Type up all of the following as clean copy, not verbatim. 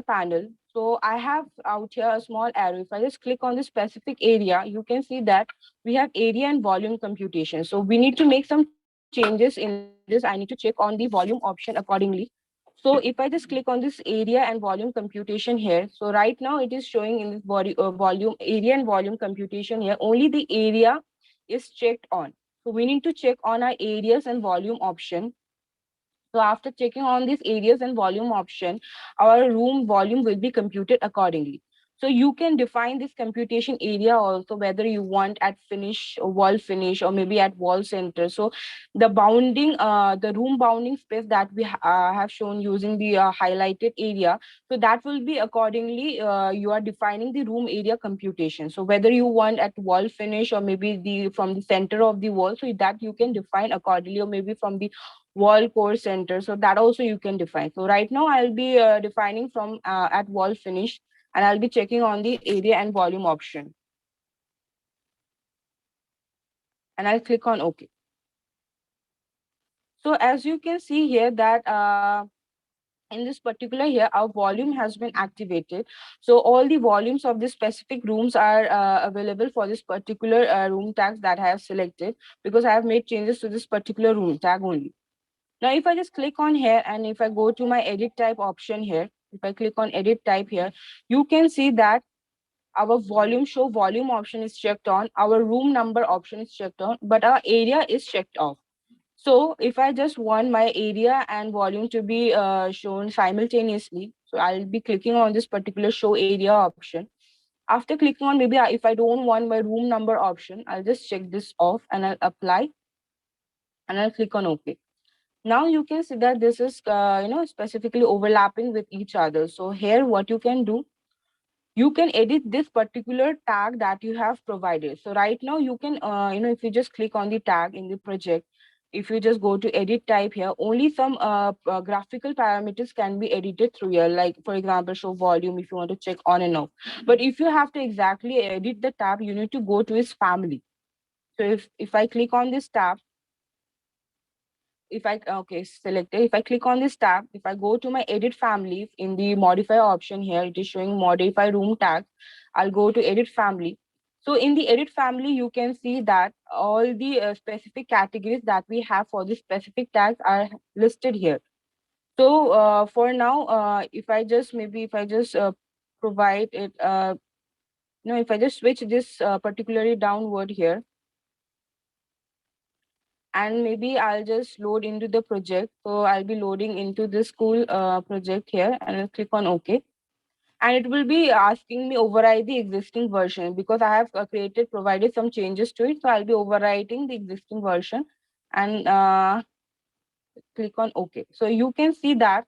panel. So I have out here a small arrow. If I just click on the specific area, you can see that we have area and volume computation. So we need to make some changes in this. I need to check on the volume option accordingly. So if I just click on this area and volume computation here, so right now it is showing in this body volume area and volume computation here, only the area is checked on. So we need to check on our areas and volume option. So after checking on these areas and volume option, our room volume will be computed accordingly. So you can define this computation area also, whether you want at finish or wall finish or maybe at wall center. So the room bounding space that we have shown using the highlighted area. So that will be accordingly, you are defining the room area computation. So whether you want at wall finish or maybe the from the center of the wall, so that you can define accordingly, or maybe from the wall core center, so that also you can define. So right now I'll be defining from at wall finish, and I'll be checking on the area and volume option, and I'll click on OK. So as you can see here that in this particular here our volume has been activated. So all the volumes of the specific rooms are available for this particular room tags that I have selected, because I have made changes to this particular room tag only. Now, if I just click on here and if I go to my edit type option here, if I click on edit type here, you can see that our volume show volume option is checked on, our room number option is checked on, but our area is checked off. So if I just want my area and volume to be shown simultaneously, so I'll be clicking on this particular show area option. After clicking on, maybe if I don't want my room number option, I'll just check this off and I'll apply and I'll click on OK. Now you can see that this is specifically overlapping with each other. So here what you can do, you can edit this particular tag that you have provided. So right now you can if you just click on the tag in the project, if you just go to edit type here, only some graphical parameters can be edited through here, like for example show volume if you want to check on and off. But if you have to exactly edit the tab, you need to go to its family. So if I click on this tab, if I okay select it, if I click on this tab, if I go to my edit family in the modify option here, it is showing modify room tag. I'll go to edit family. So in the edit family, you can see that all the specific categories that we have for the specific tags are listed here. So for now, if I just provide it, if I just switch this particularly downward here, and maybe I'll just load into the project. So I'll be loading into this school project here, and I'll click on OK. And it will be asking me override the existing version, because I have provided some changes to it. So I'll be overwriting the existing version and click on OK. So you can see that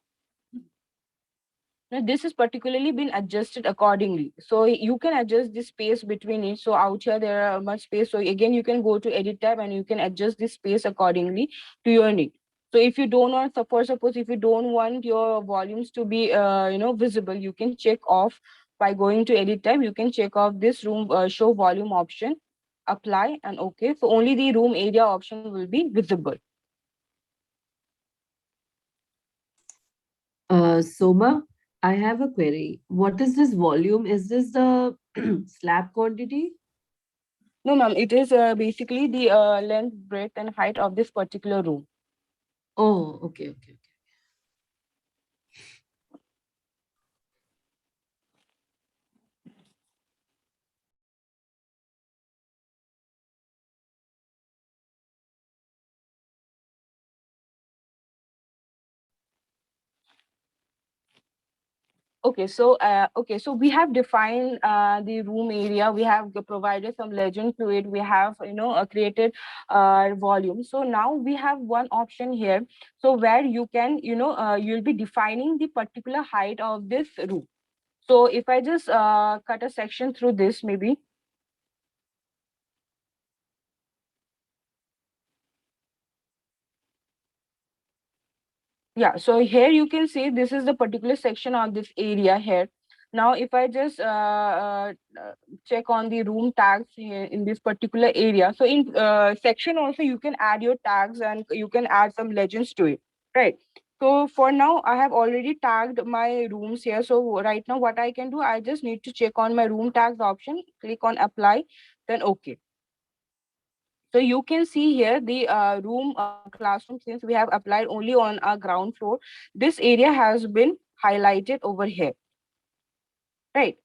now, this is particularly been adjusted accordingly. So you can adjust the space between it. So out here, there are much space. So again, you can go to edit tab and you can adjust the space accordingly to your need. So if you don't want, suppose if you don't want your volumes to be, visible, you can check off by going to edit tab. You can check off this room show volume option, apply and okay. So only the room area option will be visible. Soma, I have a query. What is this volume? Is this the slab quantity? No, ma'am, it is basically the length, breadth, and height of this particular room. Oh, okay, okay, okay. Okay, so we have defined the room area. We have provided some legend to it. We have created volume. So now we have one option here. So where you can you'll be defining the particular height of this room. So if I just cut a section through this, maybe. Yeah, so here you can see this is the particular section of this area here. Now, if I just check on the room tags here in this particular area, so in section also you can add your tags and you can add some legends to it, right? So for now, I have already tagged my rooms here. So right now, what I can do, I just need to check on my room tags option, click on apply, then okay. So you can see here the room classroom, since we have applied only on our ground floor. This area has been highlighted over here, right?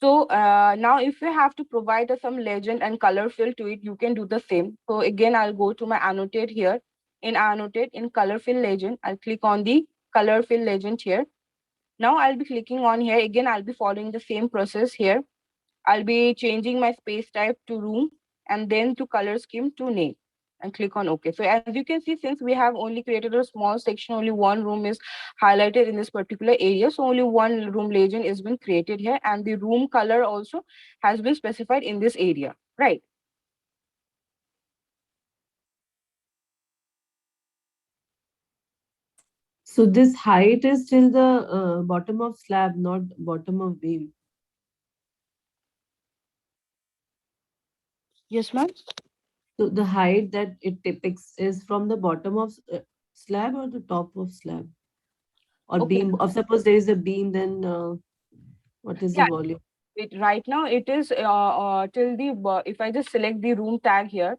So now if you have to provide some legend and color fill to it, you can do the same. So again, I'll go to my annotate here. In annotate, in color fill legend, I'll click on the color fill legend here. Now I'll be clicking on here. Again, I'll be following the same process here. I'll be changing my space type to room and then to color scheme to name and click on OK. So as you can see, since we have only created a small section, only one room is highlighted in this particular area. So only one room legend is been created here, and the room color also has been specified in this area, right? So this height is till the bottom of slab, not bottom of beam. Yes, ma'am. So the height that it depicts is from the bottom of slab or the top of slab or Okay. beam. Or suppose there is a beam, then what is the Yeah. volume? Right now it is till the if I just select the room tag here,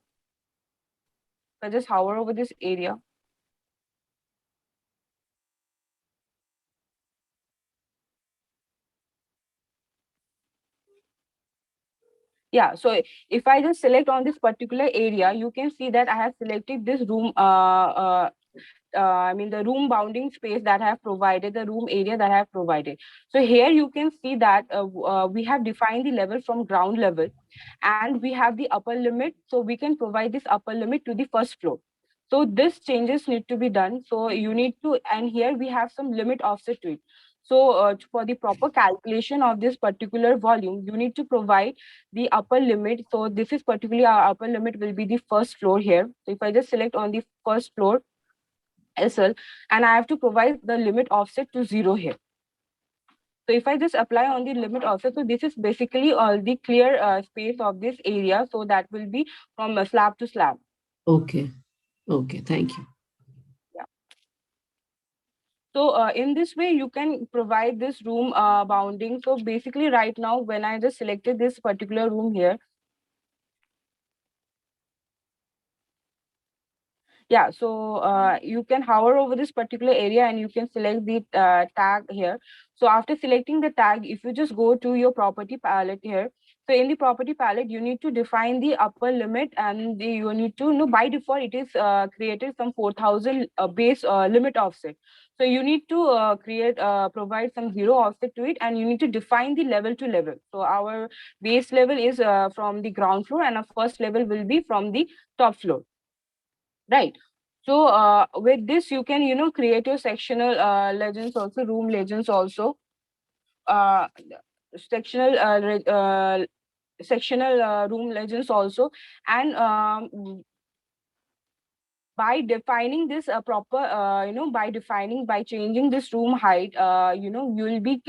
I just hover over this area. Yeah, so if I just select on this particular area, you can see that I have selected this room, I mean the room bounding space that I have provided, the room area that I have provided. So here you can see that we have defined the level from ground level, and we have the upper limit. So we can provide this upper limit to the first floor. So this changes need to be done. So you need to, and here we have some limit offset to it. So for the proper calculation of this particular volume, you need to provide the upper limit. So this is particularly our upper limit will be the first floor here. So if I just select on the first floor SL, and I have to provide the limit offset to 0 here. So if I just apply on the limit offset, so this is basically all the clear space of this area. So that will be from slab to slab. Okay. Okay. Thank you. Yeah. So in this way, you can provide this room bounding. So basically right now, when I just selected this particular room here, yeah, so you can hover over this particular area and you can select the tag here. So after selecting the tag, if you just go to your property palette here, so in the property palette, you need to define the upper limit, and you need to, by default, it is created some 4,000 base limit offset. So you need to provide some zero offset to it, and you need to define the level to level. So our base level is from the ground floor, and our first level will be from the top floor. Right. So with this, you can, create your sectional legends also, room legends also, uh, sectional sectional room legends also, and by defining this proper by defining, by changing this room height, you will be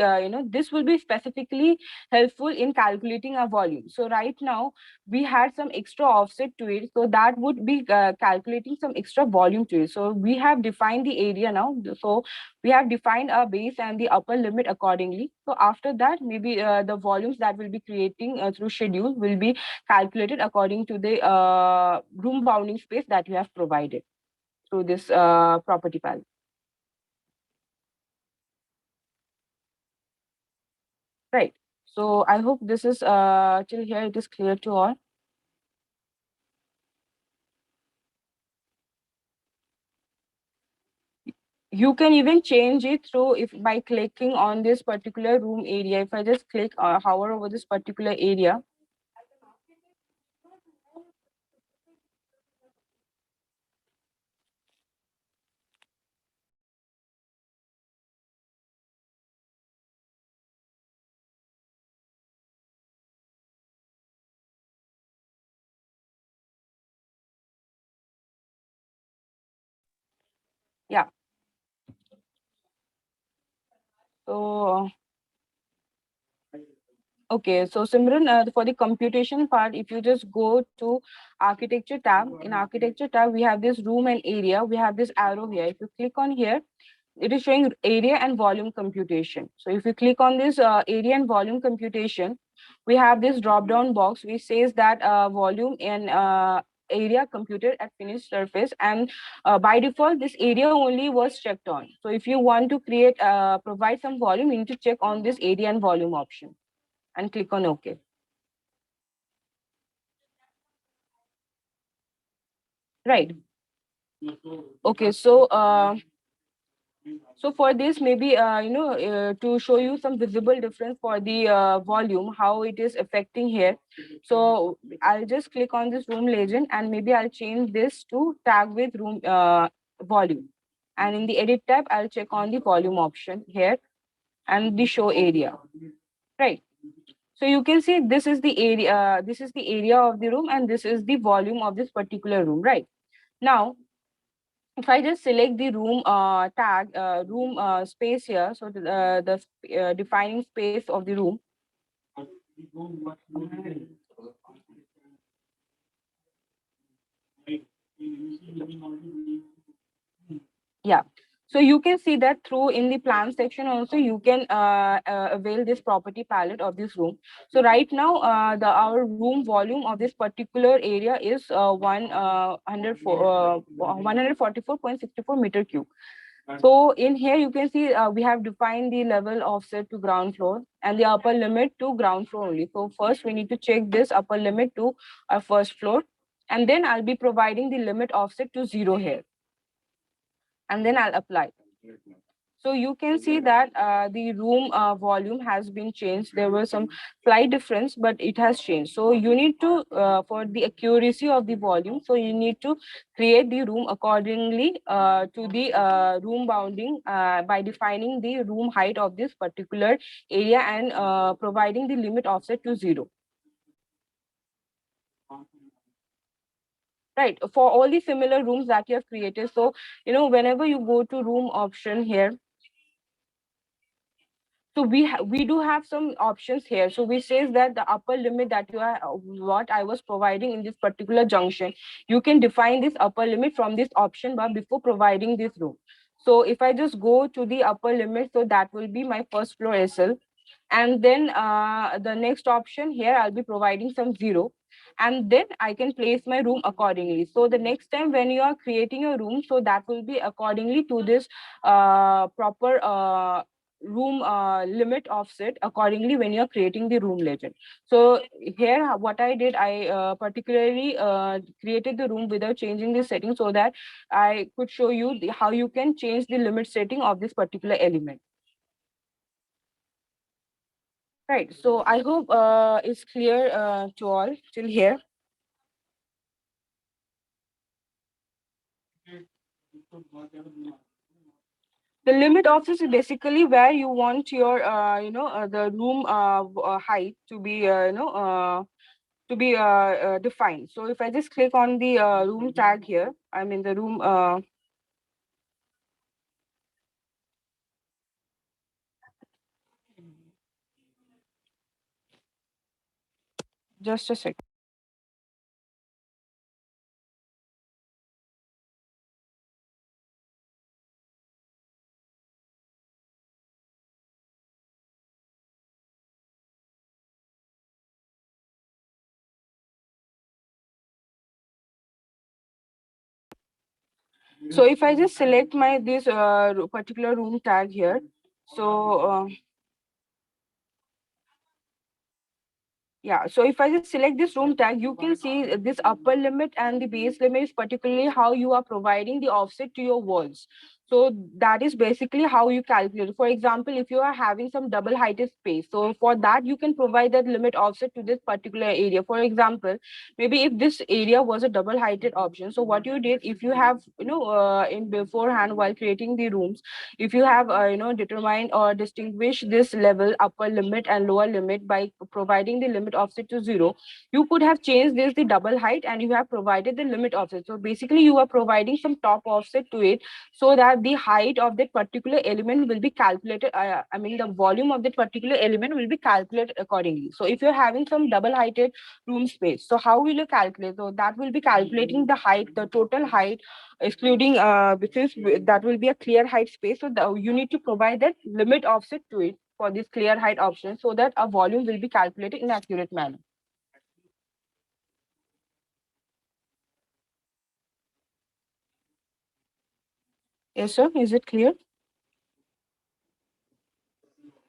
this will be specifically helpful in calculating a volume. So right now we had some extra offset to it, so that would be calculating some extra volume to it. So we have defined the area now. So we have defined our base and the upper limit accordingly. So after that, maybe the volumes that will be creating through schedule will be calculated according to the room bounding space that you have provided through this property palette. Right. So I hope this is till here it is clear to all. You can even change it through if by clicking on this particular room area. If I just click hover over this particular area, yeah. So Okay, so Simran, for the computation part, if you just go to architecture tab, in architecture tab, we have this room and area. We have this arrow here. If you click on here, it is showing area and volume computation. So if you click on this area and volume computation, we have this drop down box which says that volume and area computed at finished surface, and by default this area only was checked on. So if you want to create provide some volume, you need to check on this area and volume option and click on OK. Right. Okay, so for this, maybe to show you some visible difference for the volume, how it is affecting here. So I'll just click on this room legend, and maybe I'll change this to tag with room volume. And in the edit tab, I'll check on the volume option here and the show area. Right. So you can see this is the area. This is the area of the room, and this is the volume of this particular room. Right. Now, if I just select the room tag, room space here, so the defining space of the room. Yeah. So you can see that through in the plan section also you can avail this property palette of this room. So right now the our room volume of this particular area is 144.64 meter cube. So in here you can see we have defined the level offset to ground floor and the upper limit to ground floor only. So first we need to check this upper limit to our first floor, and then I'll be providing the limit offset to 0 here, and then I'll apply. So you can see that the room volume has been changed. There was some slight difference, but it has changed. So you need to, for the accuracy of the volume, so you need to create the room accordingly to the room bounding by defining the room height of this particular area and providing the limit offset to 0. Right. For all the similar rooms that you have created. So, whenever you go to room option here, so we do have some options here. So we says that the upper limit that you are what I was providing in this particular junction, you can define this upper limit from this option bar before providing this room. So if I just go to the upper limit, so that will be my first floor SL, and then the next option here I'll be providing some 0, and then I can place my room accordingly. So the next time when you are creating a room, so that will be accordingly to this proper room limit offset accordingly when you're creating the room legend. So here what I did, I particularly created the room without changing the setting so that I could show you how you can change the limit setting of this particular element. Right. So I hope it's clear to all till here. The limit offset is basically where you want your the room height to be defined. So if I just click on the room tag here, I mean the room, just a second. So if I just select my this particular room tag here, so yeah, so if I just select this room tag, you can see this upper limit and the base limit is particularly how you are providing the offset to your walls. So that is basically how you calculate. For example, if you are having some double heighted space, so for that you can provide that limit offset to this particular area. For example, maybe if this area was a double heighted option, so what you did, if you have in beforehand while creating the rooms, if you have determined or distinguished this level upper limit and lower limit by providing the limit offset to 0, you could have changed this the double height and you have provided the limit offset. So basically you are providing some top offset to it, so that the height of that particular element will be calculated. I mean, the volume of that particular element will be calculated accordingly. So if you're having some double heighted room space, so how will you calculate? So that will be calculating the height, the total height, excluding since that will be a clear height space. So you need to provide that limit offset to it for this clear height option, so that a volume will be calculated in accurate manner. Yes, sir. Is it clear?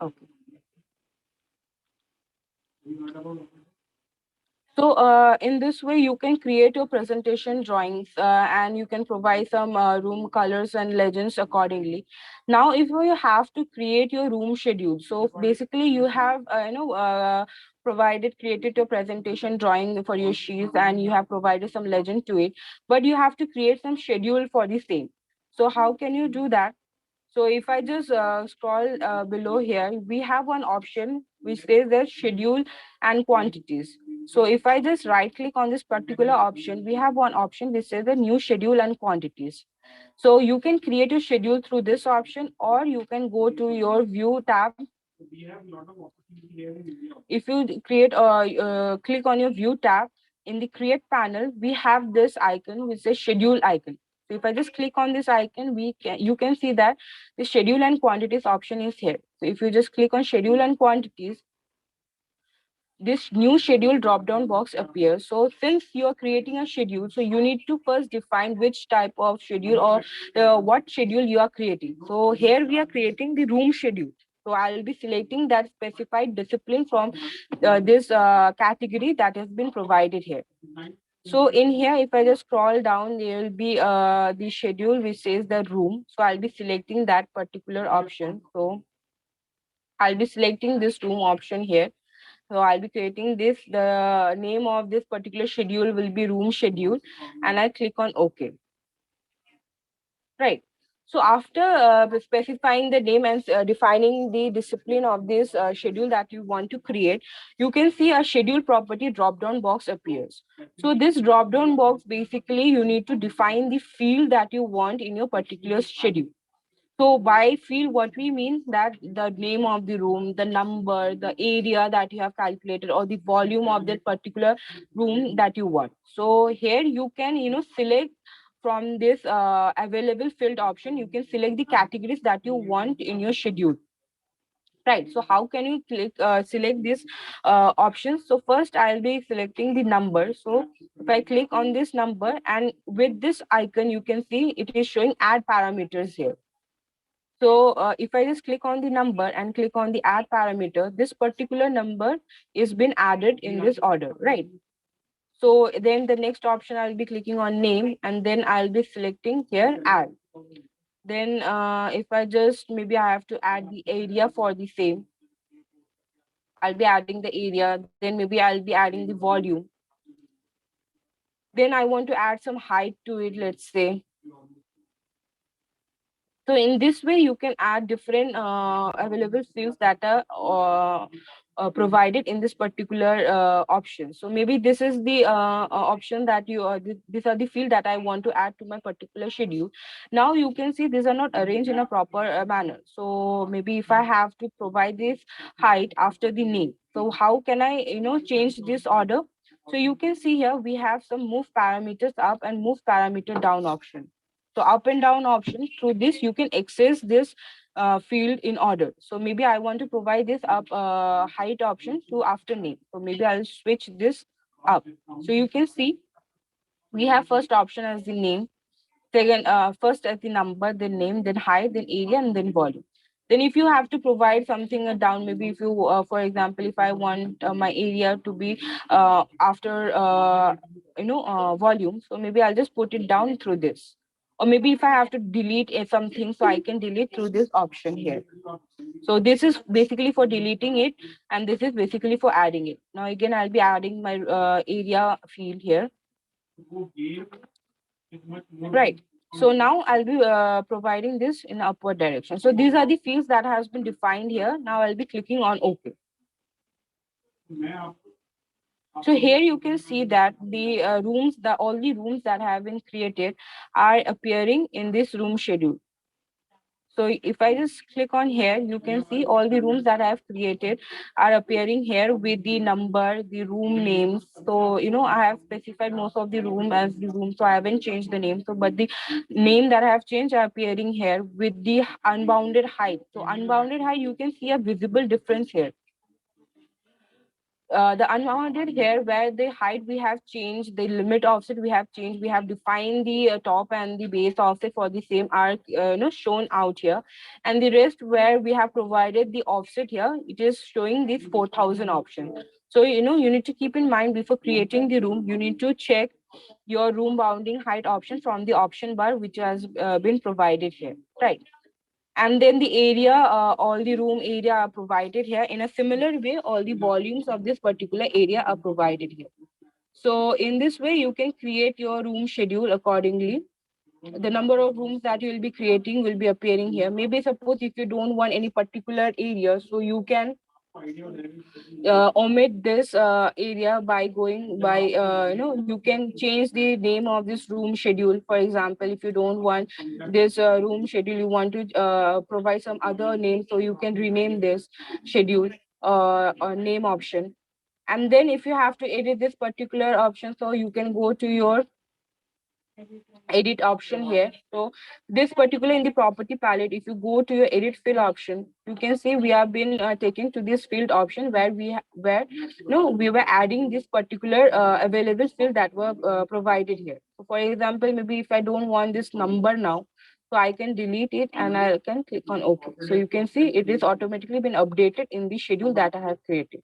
Okay. So, in this way, you can create your presentation drawings and you can provide some room colors and legends accordingly. Now, if you have to create your room schedule, so basically, you have created your presentation drawing for your sheets, and you have provided some legend to it, but you have to create some schedule for the same. So, how can you do that? So if I just scroll below here, we have one option which says that schedule and quantities. So if I just right click on this particular option, we have one option which says the new schedule and quantities. So you can create a schedule through this option, or you can go to your view tab. If you create click on your view tab, in the create panel, we have this icon which says schedule icon. So if I just click on this icon, you can see that the schedule and quantities option is here. So if you just click on schedule and quantities, this new schedule drop down box appears. So since you are creating a schedule, so you need to first define which type of schedule, or what schedule you are creating. So here we are creating the room schedule. So I'll be selecting that specified discipline from this category that has been provided here. So in here, if I just scroll down, there will be the schedule which says the room. So I'll be selecting that particular option. So I'll be selecting this room option here. So I'll be creating this. The name of this particular schedule will be room schedule, and I click on OK. Right. So after specifying the name and defining the discipline of this schedule that you want to create, you can see a schedule property drop down box appears. So this drop down box, basically you need to define the field that you want in your particular schedule. So by field, what we mean that the name of the room, the number, the area that you have calculated, or the volume of that particular room that you want. So here you can, select from this available field option, you can select the categories that you want in your schedule. Right. So how can you select this options? So first I'll be selecting the number. So if I click on this number, and with this icon, you can see it is showing add parameters here. So if I just click on the number and click on the add parameter, this particular number is been added in this order, right? So then the next option, I'll be clicking on name, and then I'll be selecting here add. Then if I just, maybe I have to add the area for the same. I'll be adding the area, then maybe I'll be adding the volume. Then I want to add some height to it, let's say. So in this way, you can add different available fields that are provided in this particular option. So maybe this is the option that these are the field that I want to add to my particular schedule. Now you can see these are not arranged in a proper manner. So maybe if I have to provide this height after the name, so how can I, change this order? So you can see here we have some move parameters up and move parameter down option. So up and down option, through this you can access this field in order. So maybe I want to provide this up height option to after name. So maybe I'll switch this up. So you can see we have first option as the name, second first as the number, then name, then height, then area, and then volume. Then if you have to provide something down, maybe if you for example, if I want my area to be after volume, so maybe I'll just put it down through this. Or maybe if I have to delete something, so I can delete through this option here. So this is basically for deleting it, and this is basically for adding it. Now again, I'll be adding my area field here. Right. So now I'll be providing this in upward direction. So these are the fields that has been defined here. Now I'll be clicking on OK. So here you can see that the all the rooms that have been created are appearing in this room schedule. So if I just click on here, you can see all the rooms that I have created are appearing here with the number, the room names. So, I have specified most of the room as the room, so I haven't changed the name. So, but the name that I have changed are appearing here with the unbounded height. So, unbounded height, you can see a visible difference here. The unbounded here, where the height we have changed, the limit offset we have changed, we have defined the top and the base offset for the same arc, shown out here. And the rest where we have provided the offset here, it is showing this 4000 option. So, you need to keep in mind before creating the room, you need to check your room bounding height option from the option bar, which has been provided here, right? And then the area, all the room area are provided here. In a similar way, all the volumes of this particular area are provided here. So in this way, you can create your room schedule accordingly. The number of rooms that you will be creating will be appearing here. Maybe suppose if you don't want any particular area, so you can omit this area by going by, you can change the name of this room schedule. For example, if you don't want this room schedule, you want to provide some other name, so you can rename this schedule name option. And then if you have to edit this particular option, so you can go to your edit option here. So this particular in the property palette, if you go to your edit field option, you can see we have been taken to this field option where where no we were adding this particular available field that were provided here. So for example, maybe if I don't want this number now, so I can delete it and I can click on OK. So you can see it is automatically been updated in the schedule that I have created.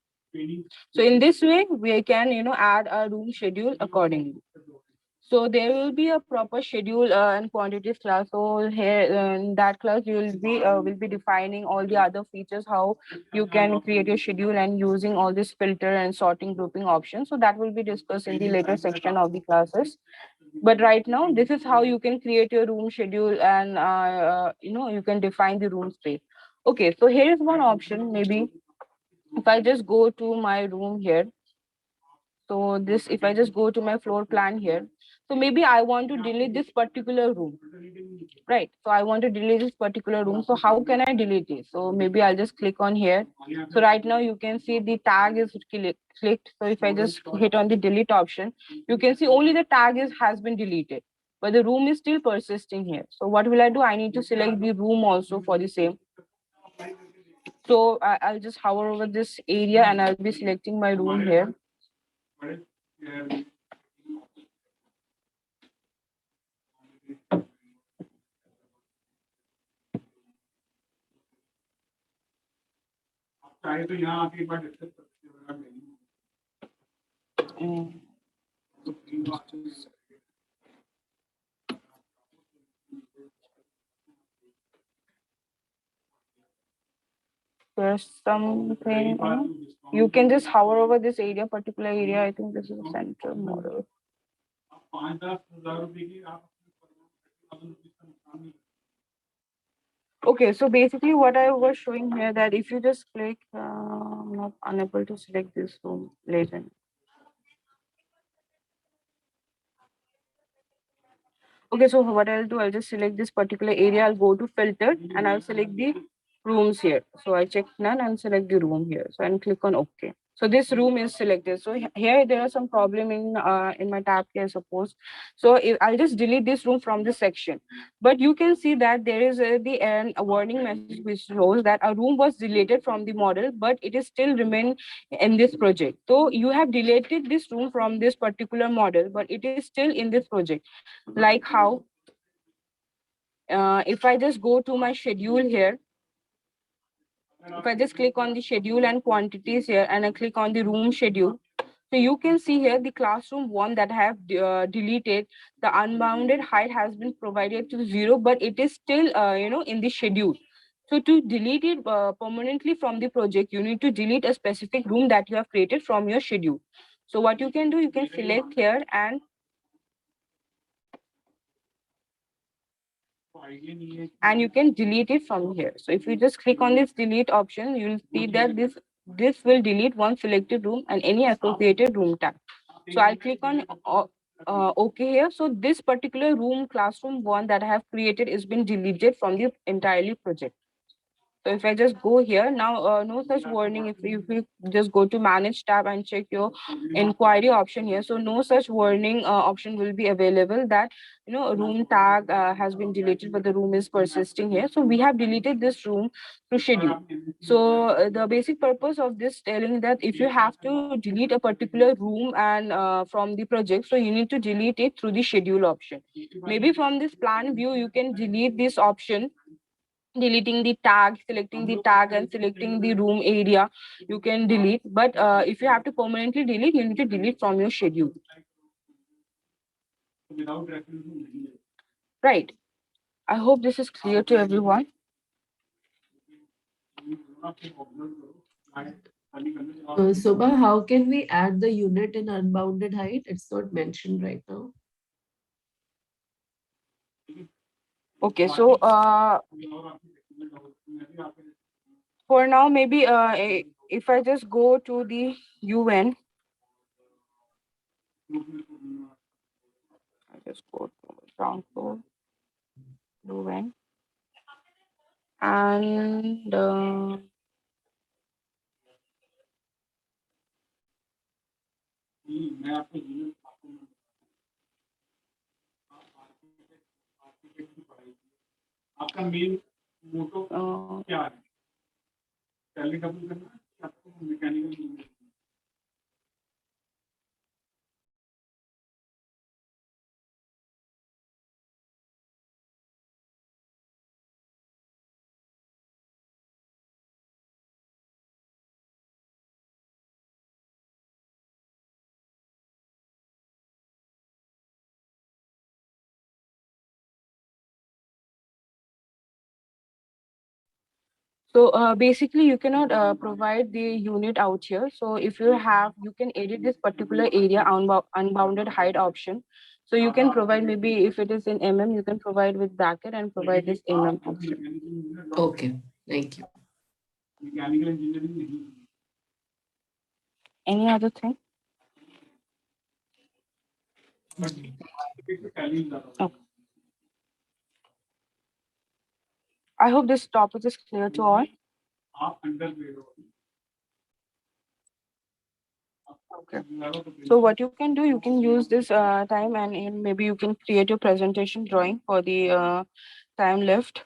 So in this way, we can add a room schedule accordingly. So there will be a proper schedule and quantities class. So here in that class, you will be defining all the other features, how you can create your schedule and using all this filter and sorting grouping options. So that will be discussed in the later section of the classes. But right now, this is how you can create your room schedule and you can define the room space. Okay, so here is one option. Maybe if I just go to my room here, so this, if I just go to my floor plan here, so maybe I want to delete this particular room, right? So I want to delete this particular room. So how can I delete it? So maybe I'll just click on here. So right now you can see the tag is clicked. So if I just hit on the delete option, you can see only the tag has been deleted, but the room is still persisting here. So what will I do? I need to select the room also for the same. So I'll just hover over this area and I'll be selecting my room here. Mm. There's something, you can just hover over this area, particular area. I think this is a central model. Okay, so basically what I was showing here, that if you just click, I'm not unable to select this room legend. Okay, so what I'll do, I'll just select this particular area. I'll go to filter and I'll select the rooms here. So I check none and select the room here. So and click on OK. So this room is selected. So here there are some problem in my tab here, suppose. So if, I'll just delete this room from this section. But you can see that there is a warning message which shows that a room was deleted from the model, but it is still remain in this project. So you have deleted this room from this particular model, but it is still in this project. Like how, if I just go to my schedule here, if I just click on the schedule and quantities here and I click on the room schedule, so you can see here the classroom one that I have deleted, the unbounded height has been provided to 0, but it is still, in the schedule. So to delete it permanently from the project, you need to delete a specific room that you have created from your schedule. So what you can do, you can select here and you can delete it from here. So if you just click on this delete option, you will see that this will delete one selected room and any associated room tag. So I'll click on Okay here. So this particular room, classroom one that I have created is been deleted from the entirely project. So if I just go here now, no such warning. If you just go to manage tab and check your inquiry option here, so no such warning option will be available that room tag has been deleted, but the room is persisting here. So we have deleted this room to schedule. So the basic purpose of this telling that if you have to delete a particular room and from the project, so you need to delete it through the schedule option. Maybe from this plan view you can delete this option, deleting the tag, selecting the tag and selecting the room area, you can delete. But if you have to permanently delete, you need to delete from your schedule, right? I hope this is clear to everyone. Sobha, how can we add the unit in unbounded height? It's not mentioned right now. Okay, so for now maybe if I just go to the UN, I just go to ground floor UN, and uh, so basically, you cannot provide the unit out here. So if you have, you can edit this particular area unbounded height option. So you can provide maybe if it is in mm, you can provide with bracket and provide this option. Okay, thank you. Any other thing? Okay. I hope this topic is clear to all. Okay. So what you can do, you can use this time and maybe you can create your presentation drawing for the time left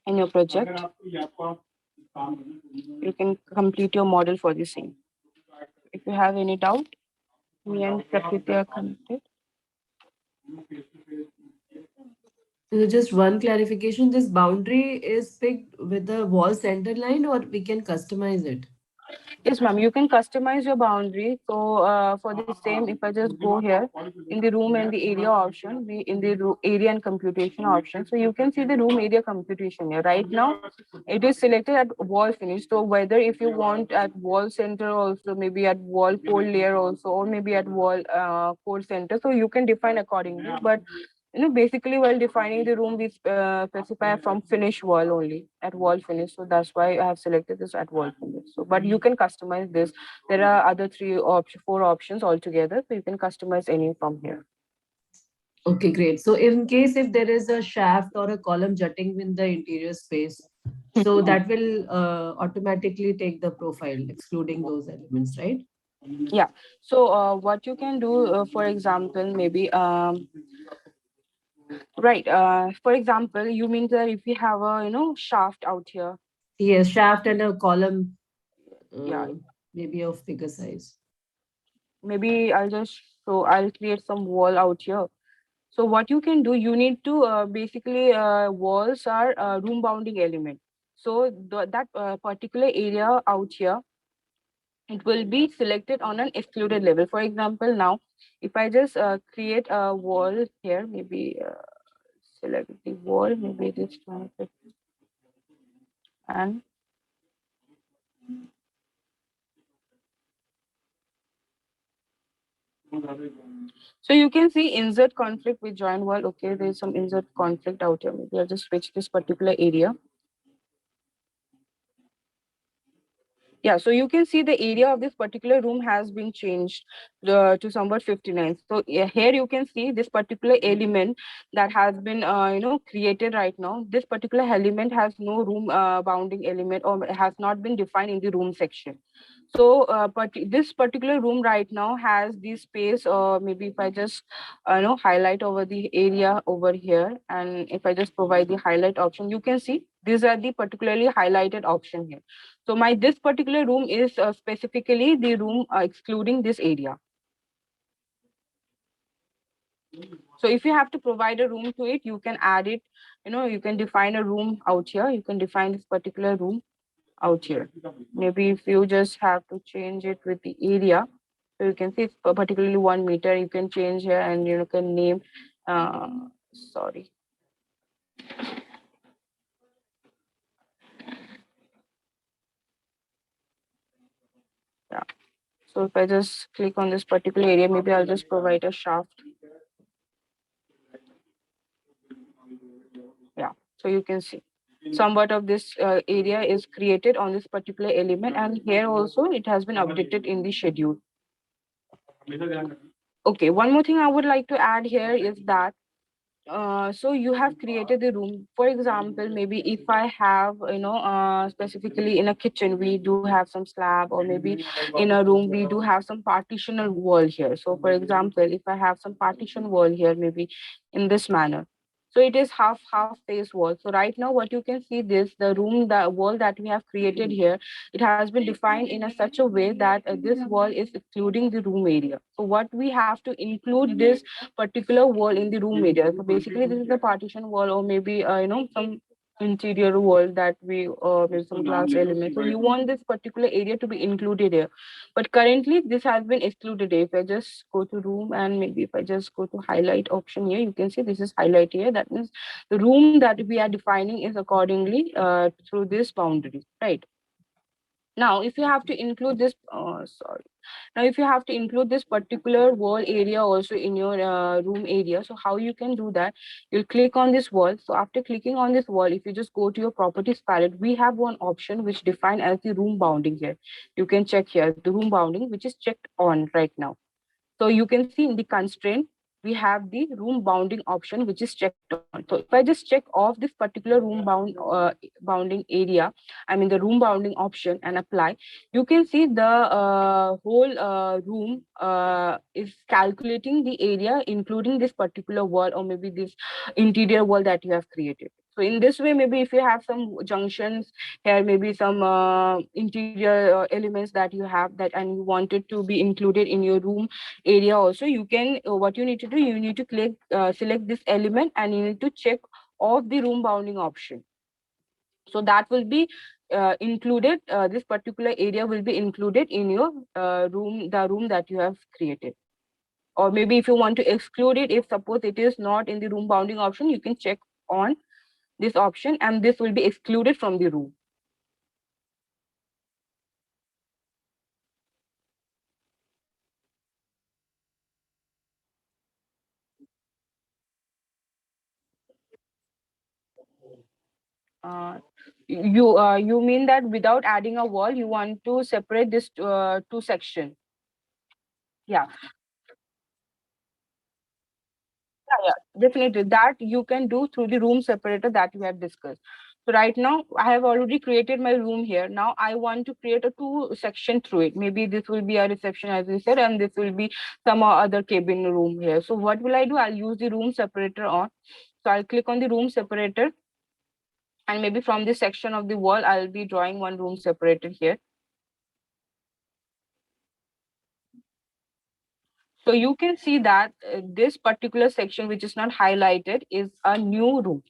in your project. You can complete your model for the same. If you have any doubt, me and Prakriti are connected. So just one clarification, this boundary is picked with the wall center line or we can customize it? Yes, ma'am. You can customize your boundary. So for the same, if I just go here in the room and the area option, we in the area and computation option. So you can see the room area computation here. Right now, it is selected at wall finish. So whether if you want at wall center also, maybe at wall core layer also, or maybe at wall core center. So you can define accordingly. But basically while defining the room, we specify from finish wall only at wall finish. So that's why I have selected this at wall finish. So but you can customize this. There are other four options altogether, so you can customize any from here. Okay, great. So in case if there is a shaft or a column jutting in the interior space, so that will automatically take the profile, excluding those elements, right? Yeah. So what you can do, for example, maybe right. For example, you mean that if we have a shaft out here. Yes, shaft and a column, Yeah. uh, maybe of bigger size. Maybe I'll create some wall out here. So what you can do, you need to basically walls are room bounding element. So that particular area out here, it will be selected on an excluded level. For example, now if I just create a wall here, maybe select the wall, maybe this 250, and so you can see insert conflict with join wall. Okay, there's some insert conflict out here. Maybe I'll just switch this particular area. Yeah, so you can see the area of this particular room has been changed to somewhat 59. So yeah, here you can see this particular element that has been created right now. This particular element has no room bounding element, or has not been defined in the room section. So but this particular room right now has the space, or maybe if I just highlight over the area over here, and if I just provide the highlight option, you can see these are the particularly highlighted option here. So my this particular room is specifically the room excluding this area. So if you have to provide a room to it, you can add it. You can define a room out here. You can define this particular room out here. Maybe if you just have to change it with the area, so you can see it's particularly 1 meter. You can change here, and you can name. Uh, Sorry. Yeah. So if I just click on this particular area, maybe I'll just provide a shaft. Yeah. So you can see somewhat of this area is created on this particular element, and here also it has been updated in the schedule. Okay, one more thing I would like to add here is that so you have created the room. For example, maybe if I have specifically in a kitchen we do have some slab, or maybe in a room we do have some partitional wall here. So for example, if I have some partition wall here, maybe in this manner, so it is half face wall. So right now what you can see, this the room, the wall that we have created here, it has been defined in a such a way that this wall is excluding the room area. So what we have to include this particular wall in the room area. So basically, this is the partition wall, or maybe some interior wall that we with some glass element. So you want this particular area to be included here, but currently this has been excluded here. If I just go to room, and maybe if I just go to highlight option here, you can see this is highlight here. That means the room that we are defining is accordingly through this boundary, right? Now, if you have to include this, sorry. Now, if you have to include this particular wall area also in your room area, so how you can do that? You'll click on this wall. So after clicking on this wall, if you just go to your properties palette, we have one option which defined as the room bounding here. You can check here the room bounding, which is checked on right now. So you can see in the constraint, we have the room bounding option, which is checked on. So if I just check off this particular bounding area, I mean the room bounding option, and apply, you can see the whole room is calculating the area, including this particular wall, or maybe this interior wall that you have created. So in this way, maybe if you have some junctions here, maybe some interior elements that you have that and you wanted to be included in your room area also, you can what you need to do, you need to click select this element, and you need to check off the room bounding option. So that will be included, this particular area will be included in your room, the room that you have created. Or maybe if you want to exclude it, if suppose it is not in the room bounding option, you can check on this option, and this will be excluded from the room. uh, you mean that without adding a wall, you want to separate this two section? Yeah. Definitely, that you can do through the room separator that we have discussed. So right now, I have already created my room here. Now I want to create a two section through it. Maybe this will be a reception, as we said, and this will be some other cabin room here. So what will I do? I'll use the room separator on. So I'll click on the room separator, and maybe from this section of the wall, I'll be drawing one room separator here. So you can see that this particular section, which is not highlighted, is a new room.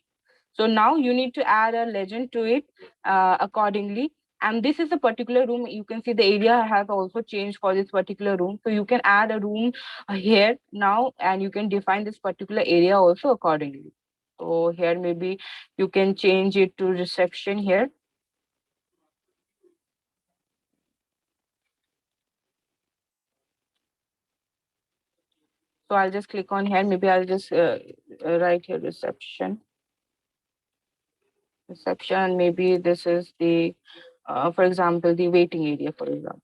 So now you need to add a legend to it accordingly. And this is a particular room. You can see the area has also changed for this particular room. So you can add a room here now, and you can define this particular area also accordingly. So here maybe you can change it to reception here. So I'll just click on here. Maybe I'll just write here reception. Maybe this is the For example, the waiting area, for example.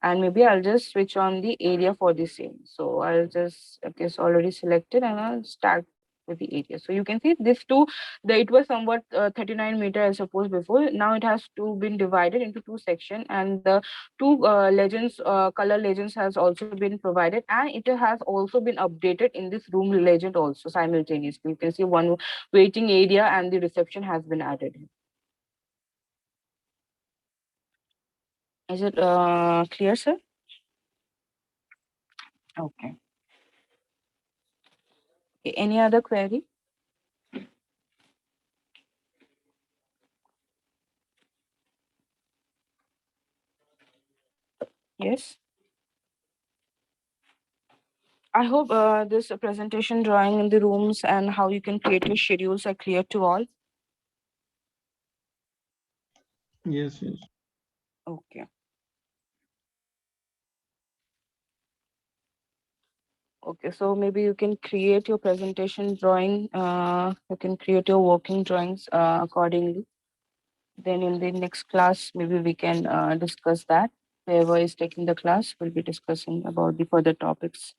And maybe I'll just switch on the area for the same. So I'll just, okay, it's already selected, and I'll start with the area. So you can see this two, it was somewhat 39 meter, I suppose, before. Now it has been divided into two sections, and the two legends, color legends has also been provided, and it has also been updated in this room legend also simultaneously. You can see one waiting area and the reception has been added. Is it clear, sir? Okay. Okay, any other query? Yes. I hope this presentation drawing in the rooms and how you can create your schedules are clear to all. Yes, yes. Okay. Okay. So maybe you can create your presentation drawing. You can create your working drawings accordingly. Then in the next class, maybe we can discuss that. Whoever is taking the class will be discussing about the further topics.